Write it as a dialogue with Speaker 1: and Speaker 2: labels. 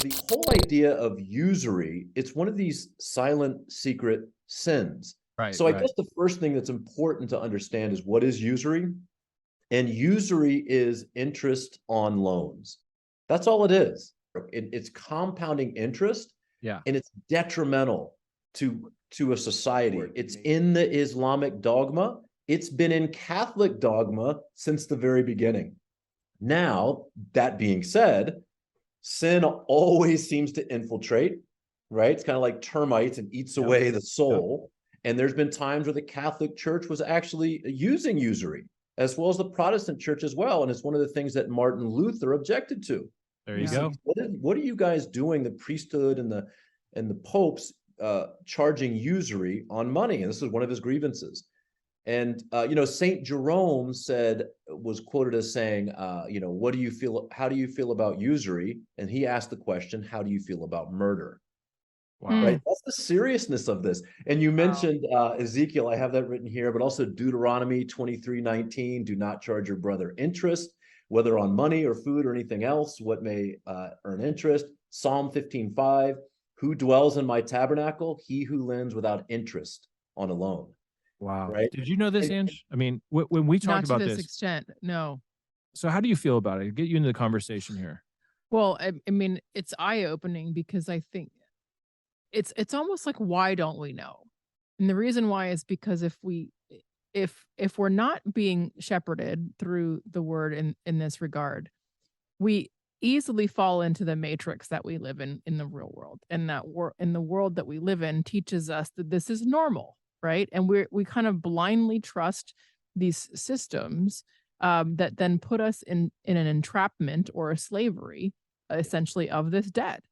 Speaker 1: the whole idea of usury, it's one of these silent, secret sins.
Speaker 2: Right,
Speaker 1: So I
Speaker 2: right.
Speaker 1: guess the first thing that's important to understand is what is usury? And usury is interest on loans. That's all it is. It's compounding interest,
Speaker 2: Yeah.
Speaker 1: and it's detrimental to a society. It's in the Islamic dogma. It's been in Catholic dogma since the very beginning. Now, that being said, sin always seems to infiltrate, right? It's kind of like termites and eats away the soul. And there's been times where the Catholic Church was actually using usury, as well as the Protestant Church as well. And it's one of the things that Martin Luther objected to.
Speaker 2: There you go.
Speaker 1: What are you guys doing, the priesthood and the popes charging usury on money? And this is one of his grievances. And Saint Jerome was quoted as saying, what do you feel? How do you feel about usury? And he asked the question, how do you feel about murder?
Speaker 2: Wow.
Speaker 1: Right. That's the seriousness of this. And you mentioned Ezekiel, I have that written here, but also Deuteronomy 23:19, do not charge your brother interest, whether on money or food or anything else, what may earn interest. Psalm 15:5, who dwells in my tabernacle? He who lends without interest on a loan.
Speaker 2: Wow.
Speaker 1: Right.
Speaker 2: Did you know this, Ange? I mean, when we talked about
Speaker 3: Not to this extent, no.
Speaker 2: So how do you feel about it? Get you into the conversation here.
Speaker 3: Well, I mean, it's eye-opening because I think it's almost like, why don't we know? And the reason why is because if we're not being shepherded through the word in this regard, we easily fall into the matrix that we live in the real world. And that in the world that we live in teaches us that this is normal, right? And we kind of blindly trust these systems that then put us in an entrapment or a slavery, essentially, of this debt.